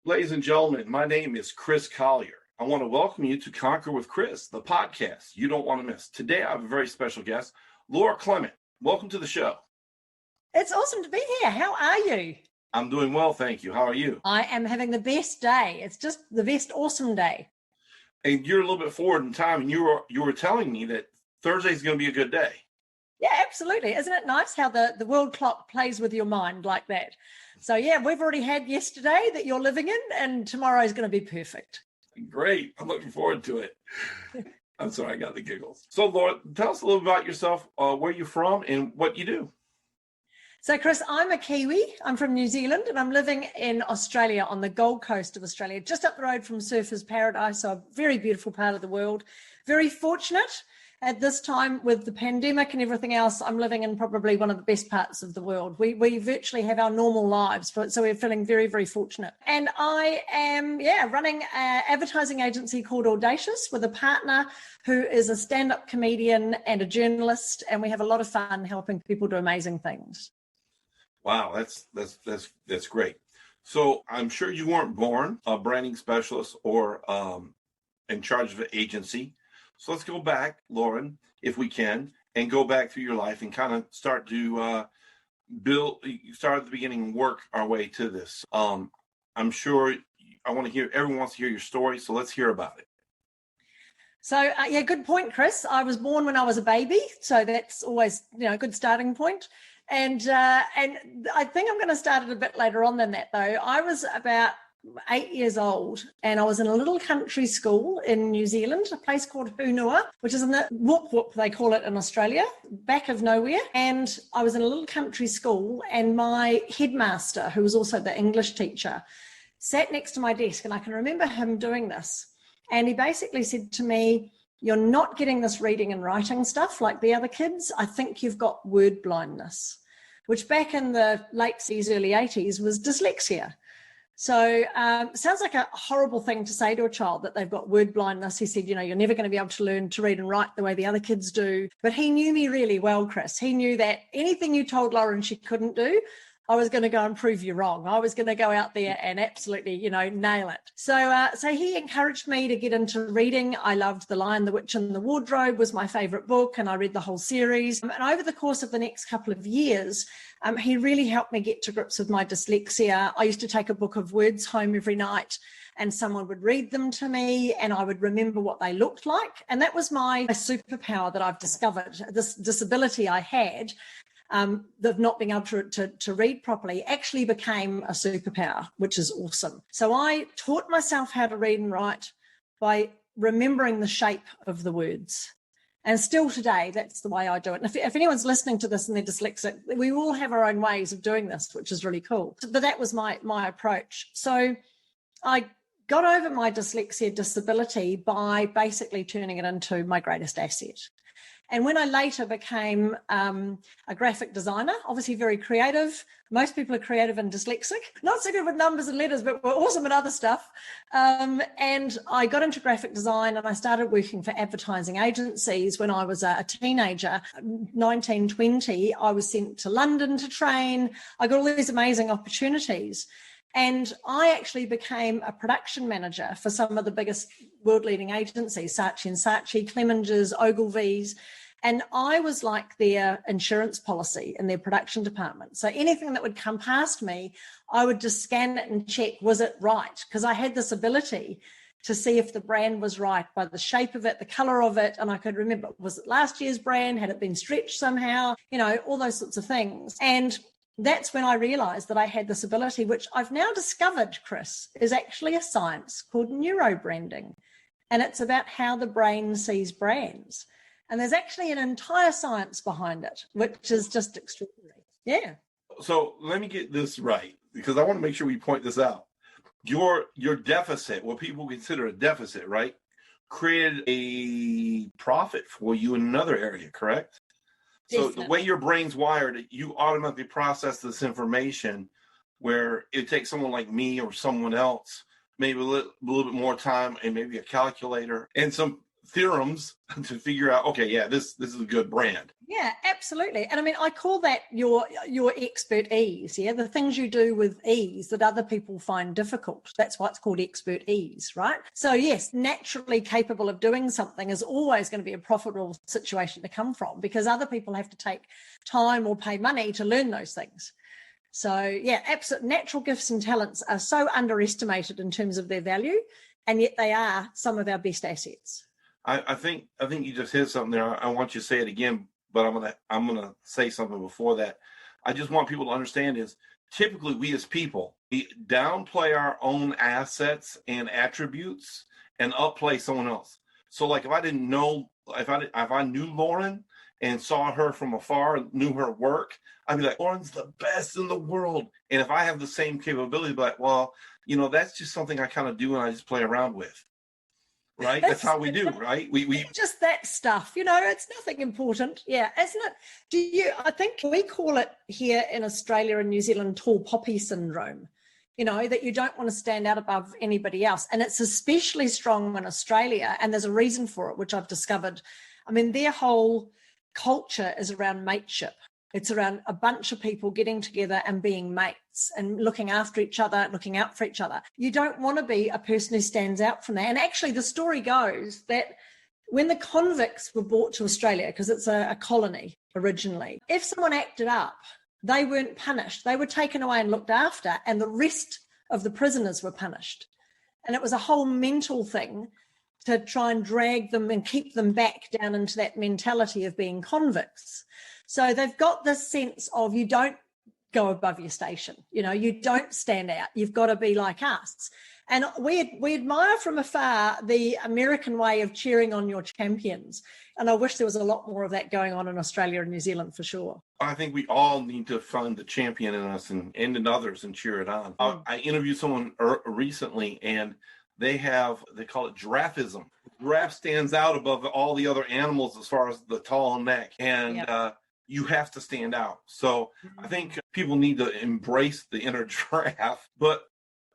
Ladies and gentlemen, my name is Chris Collier. I want to welcome you to Conquer with Chris, the podcast you don't want to miss. Today, I have a very special guest, Laura Clement. Welcome to the show. It's awesome to be here. How are you? I'm doing well, thank you. How are you? I am having the best day. It's just the best awesome day. And you're a little bit forward in time, and you were telling me that Thursday is going to be a good day. Yeah, absolutely. Isn't it nice how the world clock plays with your mind like that? So, yeah, we've already had yesterday that you're living in, and tomorrow is going to be perfect. Great. I'm looking forward to it. I'm sorry, I got the giggles. So, Laura, tell us a little about yourself, where you're from, and what you do. So, Chris, I'm a Kiwi. I'm from New Zealand, and I'm living in Australia on the Gold Coast of Australia, just up the road from Surfers Paradise, so a very beautiful part of the world. Very fortunate. At this time with the pandemic and everything else, I'm living in probably one of the best parts of the world. We virtually have our normal lives, so we're feeling very, very fortunate. And I am, running an advertising agency called Audacious with a partner who is a stand-up comedian and a journalist, and we have a lot of fun helping people do amazing things. Wow, that's great. So I'm sure you weren't born a branding specialist or in charge of an agency. So let's go back, Lauren, if we can, and go back through your life and kind of start to start at the beginning and work our way to this. I'm sure everyone wants to hear your story, so let's hear about it. So, good point, Chris. I was born when I was a baby, so that's always, a good starting point. And I think I'm going to start it a bit later on than that, though. I was about 8 years old, and I was in a little country school in New Zealand, a place called Hunua, which is in the whoop whoop, they call it in Australia, back of nowhere. And I was in a little country school, and my headmaster, who was also the English teacher, sat next to my desk, and I can remember him doing this. And he basically said to me, "You're not getting this reading and writing stuff like the other kids. I think you've got word blindness," which back in the late 70s, early 80s was dyslexia. So sounds like a horrible thing to say to a child that they've got word blindness. He said, you're never going to be able to learn to read and write the way the other kids do. But he knew me really well, Chris. He knew that anything you told Lauren she couldn't do, I was going to go and prove you wrong. I was going to go out there and absolutely, nail it. So he encouraged me to get into reading. I loved The Lion, the Witch and the Wardrobe was my favorite book, and I read the whole series. And over the course of the next couple of years, he really helped me get to grips with my dyslexia. I used to take a book of words home every night, and someone would read them to me, and I would remember what they looked like. And that was my superpower that I've discovered. This disability I had, of not being able to read properly, actually became a superpower, which is awesome. So I taught myself how to read and write by remembering the shape of the words. And still today, that's the way I do it. And if anyone's listening to this and they're dyslexic, we all have our own ways of doing this, which is really cool. But that was my approach. So I got over my dyslexia disability by basically turning it into my greatest asset. And when I later became a graphic designer, obviously very creative. Most people are creative and dyslexic. Not so good with numbers and letters, but we're awesome at other stuff. And I got into graphic design, and I started working for advertising agencies when I was a teenager, 19, 20. I was sent to London to train. I got all these amazing opportunities. And I actually became a production manager for some of the biggest world-leading agencies, Saatchi & Saatchi, Clemenges, Ogilvy's. And I was like their insurance policy in their production department. So anything that would come past me, I would just scan it and check, was it right? Because I had this ability to see if the brand was right by the shape of it, the color of it. And I could remember, was it last year's brand? Had it been stretched somehow? All those sorts of things. And that's when I realized that I had this ability, which I've now discovered, Chris, is actually a science called neurobranding. And it's about how the brain sees brands. And there's actually an entire science behind it, which is just extraordinary. Yeah. So let me get this right, because I want to make sure we point this out. Your deficit, what people consider a deficit, right, created a profit for you in another area, correct? So the way your brain's wired, you automatically process this information, where it takes someone like me or someone else maybe a little bit more time and maybe a calculator and some theorems to figure out, okay, yeah, this is a good brand. Yeah, absolutely. And I mean, I call that your expert ease. Yeah, the things you do with ease that other people find difficult. That's why it's called expert ease, right? So yes, naturally capable of doing something is always going to be a profitable situation to come from, because other people have to take time or pay money to learn those things. So yeah, absolute natural gifts and talents are so underestimated in terms of their value, and yet they are some of our best assets. I think you just hit something there. I want you to say it again, but I'm gonna say something before that. I just want people to understand is typically we as people, we downplay our own assets and attributes and upplay someone else. So like if I didn't know, if I knew Lauren and saw her from afar, knew her work, I'd be like, Lauren's the best in the world. And if I have the same capability, I'd be like, well, that's just something I kind of do and I just play around with. Right? That's how we do, right? We just that stuff, it's nothing important. Yeah, isn't it? I think we call it here in Australia and New Zealand tall poppy syndrome, that you don't want to stand out above anybody else. And it's especially strong in Australia. And there's a reason for it, which I've discovered. I mean, their whole culture is around mateship. It's around a bunch of people getting together and being mates and looking after each other, looking out for each other. You don't want to be a person who stands out from that. And actually, the story goes that when the convicts were brought to Australia, because it's a colony originally, if someone acted up, they weren't punished. They were taken away and looked after, and the rest of the prisoners were punished. And it was a whole mental thing to try and drag them and keep them back down into that mentality of being convicts. So they've got this sense of you don't go above your station, you don't stand out. You've got to be like us. And we admire from afar the American way of cheering on your champions. And I wish there was a lot more of that going on in Australia and New Zealand for sure. I think we all need to find the champion in us and in others and cheer it on. I interviewed someone recently and they call it giraffism. Giraffe stands out above all the other animals as far as the tall neck. And you have to stand out. So I think people need to embrace the inner giraffe. But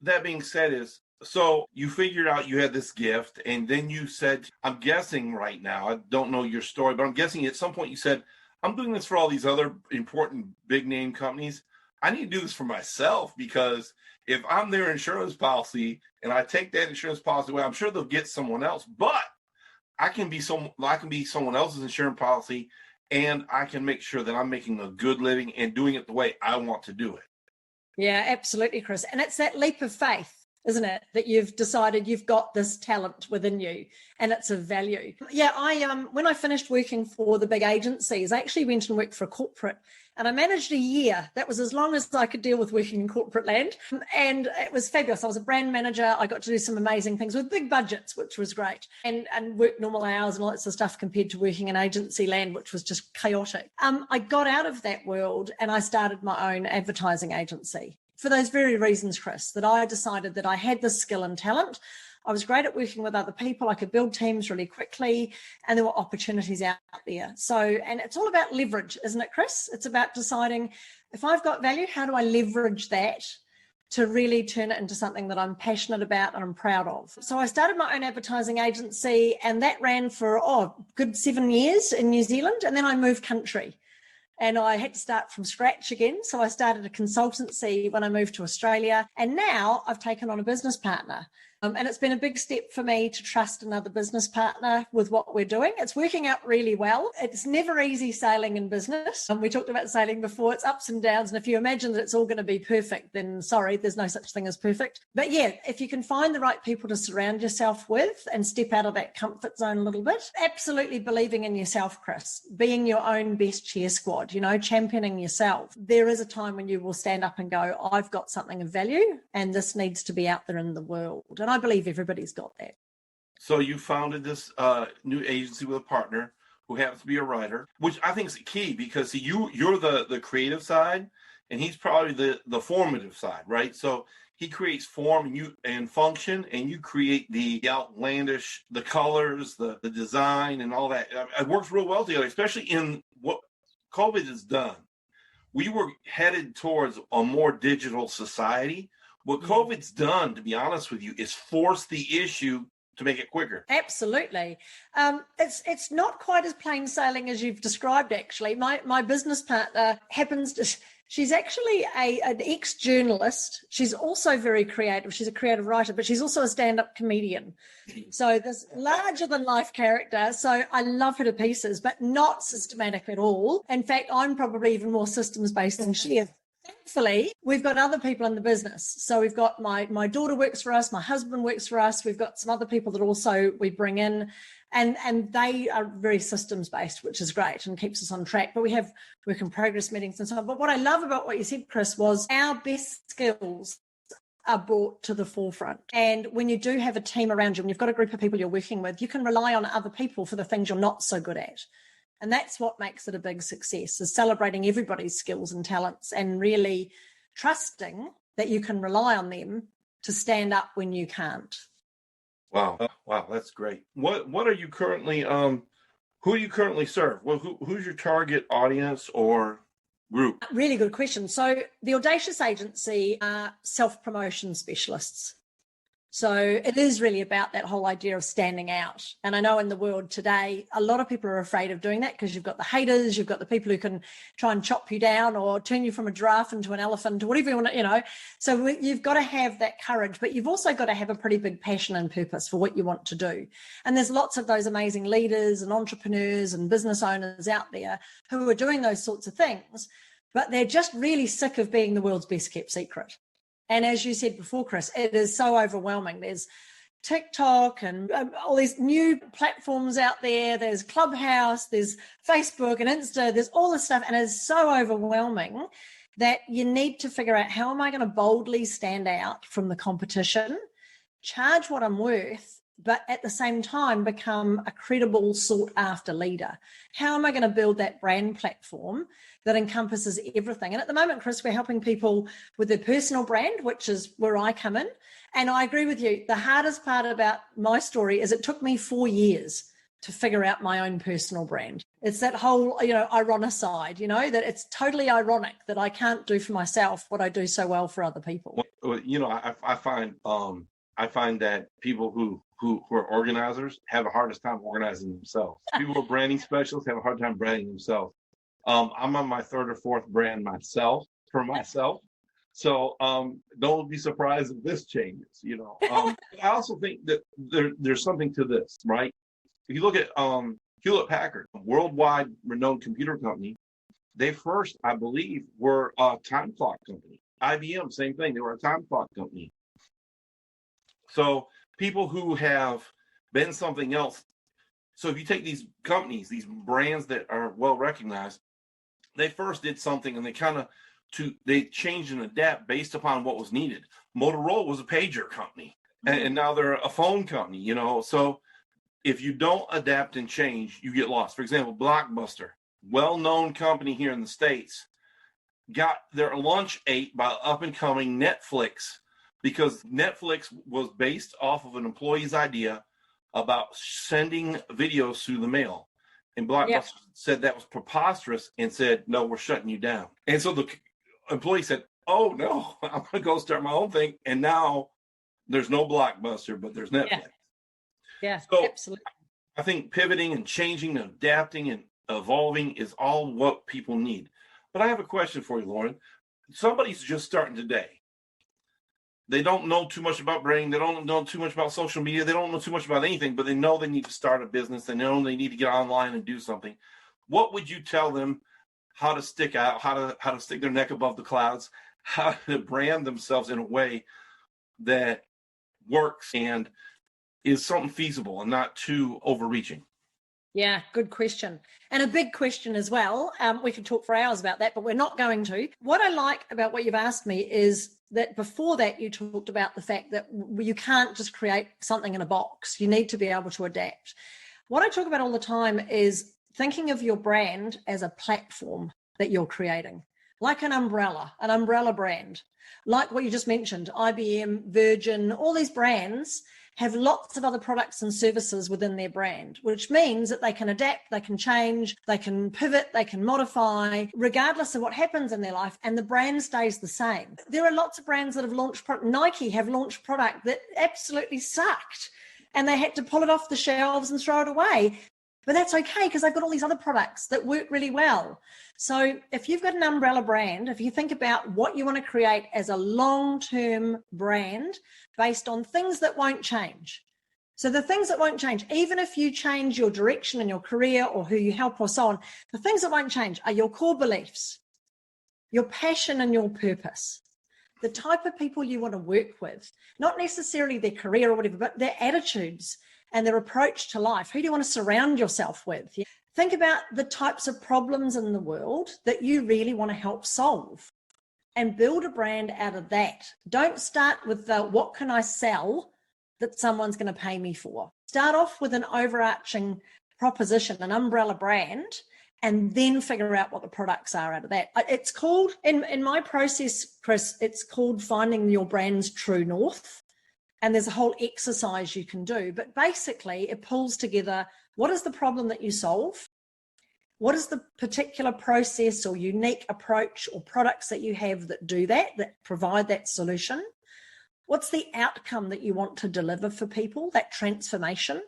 that being said so you figured out you had this gift and then you said, I'm guessing right now, I don't know your story, but I'm guessing at some point you said, I'm doing this for all these other important big name companies. I need to do this for myself, because if I'm their insurance policy and I take that insurance policy away, I'm sure they'll get someone else, but I can be someone else's insurance policy, and I can make sure that I'm making a good living and doing it the way I want to do it. Yeah, absolutely, Chris. And it's that leap of faith, isn't it, that you've decided you've got this talent within you and it's of value. Yeah, when I finished working for the big agencies, I actually went and worked for a corporate, and I managed a year. That was as long as I could deal with working in corporate land. And it was fabulous. I was a brand manager. I got to do some amazing things with big budgets, which was great, and work normal hours and all that sort of stuff compared to working in agency land, which was just chaotic. I got out of that world and I started my own advertising agency for those very reasons, Chris, that I decided that I had the skill and talent. I was great at working with other people. I could build teams really quickly, and there were opportunities out there. So, and it's all about leverage, isn't it, Chris? It's about deciding, if I've got value, how do I leverage that to really turn it into something that I'm passionate about and I'm proud of? So I started my own advertising agency, and that ran for a good 7 years in New Zealand. And then I moved country. And I had to start from scratch again. So I started a consultancy when I moved to Australia. And now I've taken on a business partner. And it's been a big step for me to trust another business partner with what we're doing. It's working out really well. It's never easy sailing in business. We talked about sailing before. It's ups and downs. And if you imagine that it's all going to be perfect, then sorry, there's no such thing as perfect. But yeah, if you can find the right people to surround yourself with and step out of that comfort zone a little bit, absolutely believing in yourself, Chris, being your own best cheer squad, championing yourself. There is a time when you will stand up and go, I've got something of value and this needs to be out there in the world. And I believe everybody's got that. So you founded this new agency with a partner who happens to be a writer, which I think is key, because you're the creative side and he's probably the formative side, right? So he creates form and function, and you create the outlandish, the colors, the design and all that. It works real well together, especially in what COVID has done. We were headed towards a more digital society. What COVID's done, to be honest with you, is force the issue to make it quicker. Absolutely. It's not quite as plain sailing as you've described, actually. My business partner she's actually an ex-journalist. She's also very creative. She's a creative writer, but she's also a stand-up comedian. So this larger-than-life character. So I love her to pieces, but not systematic at all. In fact, I'm probably even more systems-based than she is. Thankfully, we've got other people in the business. So we've got my daughter works for us, my husband works for us. We've got some other people that also we bring in, and they are very systems based, which is great and keeps us on track. But we have work in progress meetings and so on. But what I love about what you said, Chris, was our best skills are brought to the forefront. And when you do have a team around you and you've got a group of people you're working with, you can rely on other people for the things you're not so good at. And that's what makes it a big success, is celebrating everybody's skills and talents and really trusting that you can rely on them to stand up when you can't. Wow, that's great. What are you currently who do you currently serve? Well, who's your target audience or group? Really good question. So the Audacious Agency are self-promotion specialists. So it is really about that whole idea of standing out. And I know in the world today, a lot of people are afraid of doing that because you've got the haters, you've got the people who can try and chop you down or turn you from a giraffe into an elephant or whatever you want to, So you've got to have that courage, but you've also got to have a pretty big passion and purpose for what you want to do. And there's lots of those amazing leaders and entrepreneurs and business owners out there who are doing those sorts of things, but they're just really sick of being the world's best kept secret. And as you said before, Chris, it is so overwhelming. There's TikTok and all these new platforms out there. There's Clubhouse, there's Facebook and Insta, there's all this stuff. And it's so overwhelming that you need to figure out, how am I going to boldly stand out from the competition, charge what I'm worth, but at the same time become a credible, sought after leader? How am I going to build that brand platform that encompasses everything? And at the moment, Chris, we're helping people with their personal brand, which is where I come in. And I agree with you. The hardest part about my story is it took me 4 years to figure out my own personal brand. It's that whole, ironicide, that it's totally ironic that I can't do for myself what I do so well for other people. Well, I find that people who are organizers have the hardest time organizing themselves. People who are branding specialists have a hard time branding themselves. I'm on my third or fourth brand myself. So don't be surprised if this changes, I also think that there's something to this, right? If you look at Hewlett Packard, a worldwide renowned computer company, they first, I believe, were a time clock company. IBM, same thing. They were a time clock company. So people who have been something else. So if you take these companies, these brands that are well recognized, they first did something and they changed and adapt based upon what was needed. Motorola was a pager company, and now they're a phone company, So if you don't adapt and change, you get lost. For example, Blockbuster, well-known company here in the States, got their lunch ate by up-and-coming Netflix, because Netflix was based off of an employee's idea about sending videos through the mail. And Blockbuster said that was preposterous and said, no, we're shutting you down. And so the employee said, oh, no, I'm going to go start my own thing. And now there's no Blockbuster, but there's Netflix. Yeah, so absolutely. I think pivoting and changing and adapting and evolving is all what people need. But I have a question for you, Lauren. Somebody's just starting today. They don't know too much about branding. They don't know too much about social media. They don't know too much about anything, but they know they need to start a business. They know they need to get online and do something. What would you tell them how to stick out, how to stick their neck above the clouds, how to brand themselves in a way that works and is something feasible and not too overreaching? Yeah, good question. And a big question as well. We could talk for hours about that, but we're not going to. What I like about what you've asked me is that before that, you talked about the fact that you can't just create something in a box. You need to be able to adapt. What I talk about all the time is thinking of your brand as a platform that you're creating, like an umbrella brand, like what you just mentioned, IBM, Virgin, all these brands have lots of other products and services within their brand, which means that they can adapt, they can change, they can pivot, they can modify, regardless of what happens in their life, and the brand stays the same. There are lots of brands that have launched Nike have launched product that absolutely sucked. and they had to pull it off the shelves and throw it away. But that's okay because they've got all these other products that work really well. So if you've got an umbrella brand, if you think about what you want to create as a long-term brand based on things that won't change. So the things that won't change, even if you change your direction in your career or who you help or so on, the things that won't change are your core beliefs, your passion and your purpose, the type of people you want to work with, not necessarily their career or whatever, but their attitudes and their approach to life. Who do you want to surround yourself with? Think about the types of problems in the world that you really want to help solve and build a brand out of that. Don't start with the what can I sell that someone's going to pay me for. Start off with an overarching proposition, an umbrella brand, and then figure out what the products are out of that. It's called, in my process, Chris, it's called finding your brand's true north. And there's a whole exercise you can do. But basically, it pulls together what is the problem that you solve? What is the particular process or unique approach or products that you have that do that provide that solution? What's the outcome that you want to deliver for people, that transformation?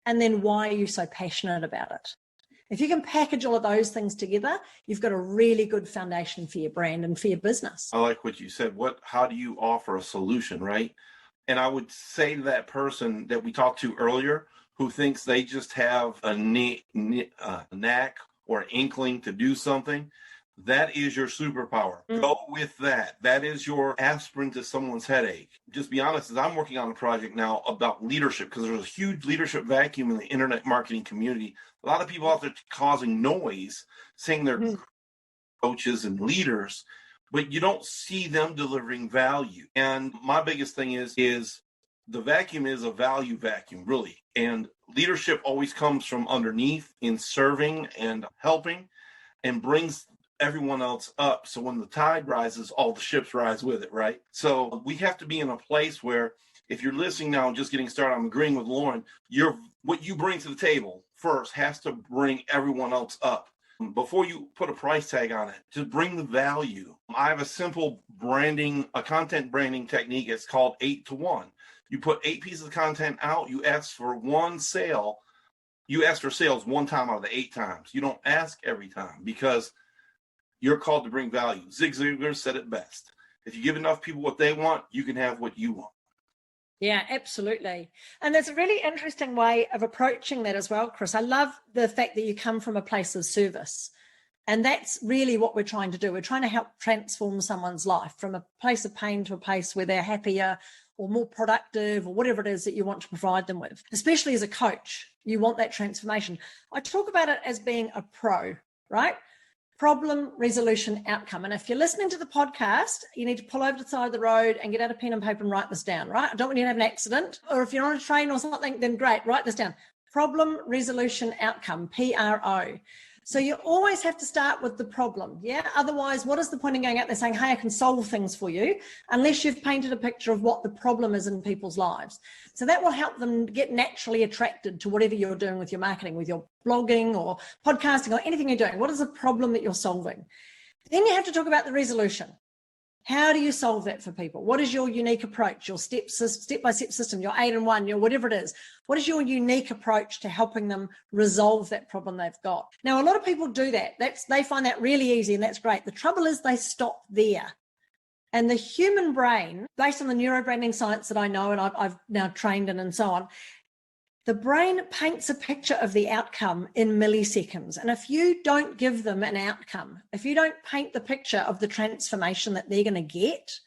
And then why are you so passionate about it? If you can package all of those things together, you've got a really good foundation for your brand and for your business. I like what you said. How do you offer a solution, right? And I would say to that person that we talked to earlier who thinks they just have a knack or inkling to do something, that is your superpower. Go with that. That is your aspirin to someone's headache. Just be honest, as I'm working on a project now about leadership, because there's a huge leadership vacuum in the internet marketing community. A lot of people out there causing noise, saying they're coaches and leaders, but you don't see them delivering value. And my biggest thing is the vacuum is a value vacuum, really. And leadership always comes from underneath in serving and helping and brings everyone else up. So when the tide rises, all the ships rise with it, right? So we have to be in a place where if you're listening now and just getting started, I'm agreeing with Lauren, what you bring to the table first has to bring everyone else up. Before you put a price tag on it, just bring the value. I have a simple content branding technique. It's called 8-to-1. You put 8 pieces of content out, you ask for one sale. You ask for sales one time out of the 8 times. You don't ask every time because you're called to bring value. Zig Ziglar said it best. If you give enough people what they want, you can have what you want. Yeah, absolutely. And there's a really interesting way of approaching that as well, Chris. I love the fact that you come from a place of service. And that's really what we're trying to do. We're trying to help transform someone's life from a place of pain to a place where they're happier or more productive or whatever it is that you want to provide them with. Especially as a coach, you want that transformation. I talk about it as being a pro, right? Problem, resolution, outcome. And if you're listening to the podcast, you need to pull over to the side of the road and get out a pen and paper and write this down, right? I don't want you to have an accident. Or if you're on a train or something, then great, write this down. Problem, resolution, outcome, PRO. So you always have to start with the problem, yeah? Otherwise, what is the point in going out there saying, hey, I can solve things for you, unless you've painted a picture of what the problem is in people's lives. So that will help them get naturally attracted to whatever you're doing with your marketing, with your blogging or podcasting or anything you're doing. What is the problem that you're solving? Then you have to talk about the resolution. How do you solve that for people? What is your unique approach, your step-by-step system, your 8-in-1, your whatever it is? What is your unique approach to helping them resolve that problem they've got? Now, a lot of people do that. They find that really easy, and that's great. The trouble is they stop there. And the human brain, based on the neurobranding science that I know and I've now trained in and so on, the brain paints a picture of the outcome in milliseconds. And if you don't give them an outcome, if you don't paint the picture of the transformation that they're going to get,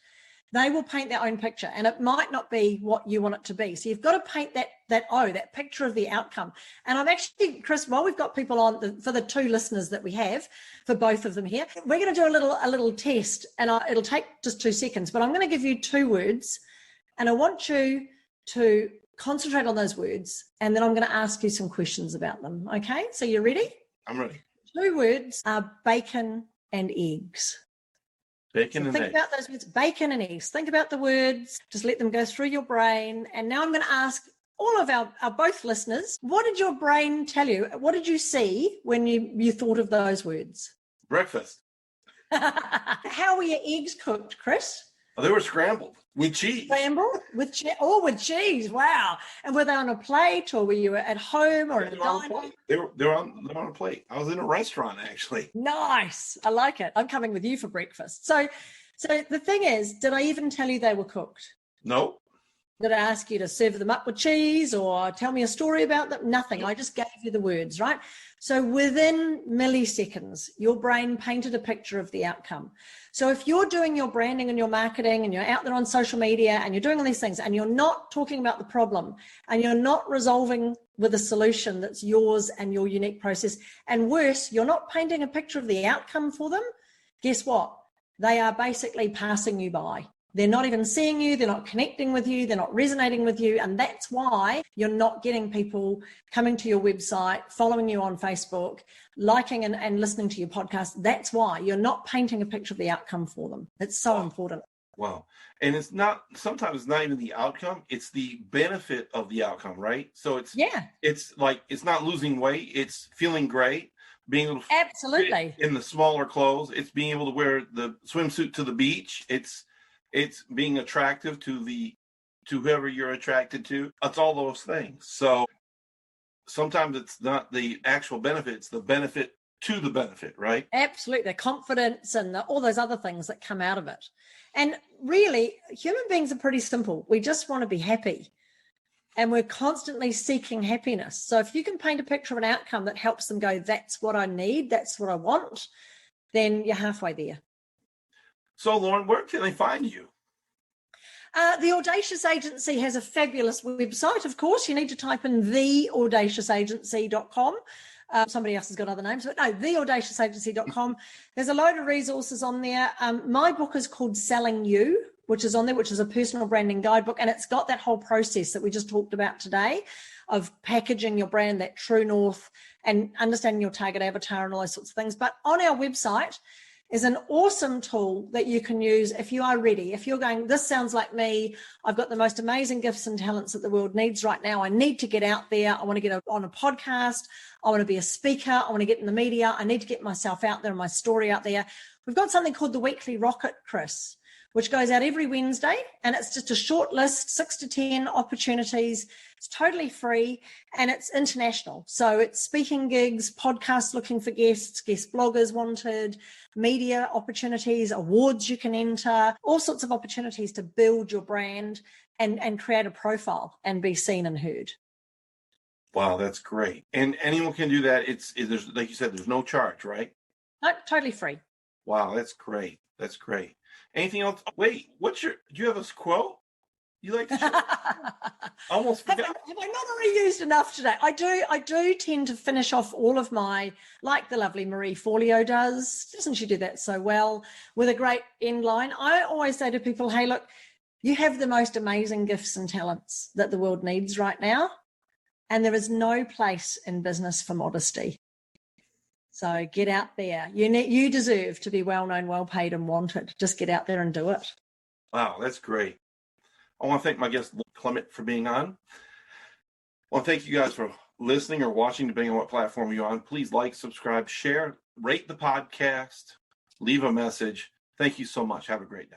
they will paint their own picture. And it might not be what you want it to be. So you've got to paint that picture of the outcome. And I'm actually, Chris, while we've got people on, for the 2 listeners that we have, for both of them here, we're going to do a little test. And it'll take just 2 seconds. But I'm going to give you 2 words. And I want you to concentrate on those words, and then I'm going to ask you some questions about them. Okay, so you ready? I'm ready. 2 words are bacon and eggs. Bacon and eggs. Think about those words, bacon and eggs. Think about the words, just let them go through your brain. And now I'm going to ask all of our both listeners, what did your brain tell you? What did you see when you thought of those words? Breakfast. How were your eggs cooked, Chris? They were scrambled with cheese. Scrambled with cheese? Oh, with cheese. Wow. And were they on a plate, or were you at home or at a diner? They're on a plate. I was in a restaurant, actually. Nice. I like it. I'm coming with you for breakfast. So the thing is, did I even tell you they were cooked? No. Did I ask you to serve them up with cheese or tell me a story about them? Nothing. Nope. I just gave you the words, right? So within milliseconds, your brain painted a picture of the outcome. So if you're doing your branding and your marketing and you're out there on social media and you're doing all these things and you're not talking about the problem and you're not resolving with a solution that's yours and your unique process, and worse, you're not painting a picture of the outcome for them, guess what? They are basically passing you by. They're not even seeing you. They're not connecting with you. They're not resonating with you. And that's why you're not getting people coming to your website, following you on Facebook, liking and listening to your podcast. That's why you're not painting a picture of the outcome for them. It's so important. Wow. And sometimes it's not even the outcome. It's the benefit of the outcome, right? So it's like, it's not losing weight. It's feeling great. Being able to absolutely fit in the smaller clothes. It's being able to wear the swimsuit to the beach. It's being attractive to whoever you're attracted to. It's all those things. So sometimes it's not the actual benefit, it's the benefit to the benefit, right? Absolutely. The confidence and all those other things that come out of it. And really, human beings are pretty simple. We just want to be happy. And we're constantly seeking happiness. So if you can paint a picture of an outcome that helps them go, that's what I need, that's what I want, then you're halfway there. So, Lauren, where can they find you? The Audacious Agency has a fabulous website, of course. You need to type in theaudaciousagency.com. Somebody else has got other names, but no, theaudaciousagency.com. There's a load of resources on there. My book is called Selling You, which is on there, which is a personal branding guidebook. And it's got that whole process that we just talked about today of packaging your brand, that true north, and understanding your target avatar and all those sorts of things. But on our website is an awesome tool that you can use if you are ready. If you're going, this sounds like me, I've got the most amazing gifts and talents that the world needs right now. I need to get out there. I want to get on a podcast. I want to be a speaker. I want to get in the media. I need to get myself out there and my story out there. We've got something called the Weekly Rocket, Chris, which goes out every Wednesday. And it's just a short list, 6 to 10 opportunities. It's totally free and it's international. So it's speaking gigs, podcasts looking for guests, guest bloggers wanted, media opportunities, awards you can enter, all sorts of opportunities to build your brand and create a profile and be seen and heard. Wow, that's great. And anyone can do that. There's, like you said, there's no charge, right? No, totally free. Wow, that's great. That's great. Anything else? Wait, do you have a quote you like to share? Almost forgot. Have I not already used enough today? I do tend to finish off all of my, like the lovely Marie Forleo does. Doesn't she do that so well? With a great end line. I always say to people, hey, look, you have the most amazing gifts and talents that the world needs right now. And there is no place in business for modesty. So get out there. You deserve to be well-known, well-paid and wanted. Just get out there and do it. Wow, that's great. I want to thank my guest, Laura Clement, for being on. I want to thank you guys for listening or watching, depending on what platform you're on. Please like, subscribe, share, rate the podcast, leave a message. Thank you so much. Have a great day.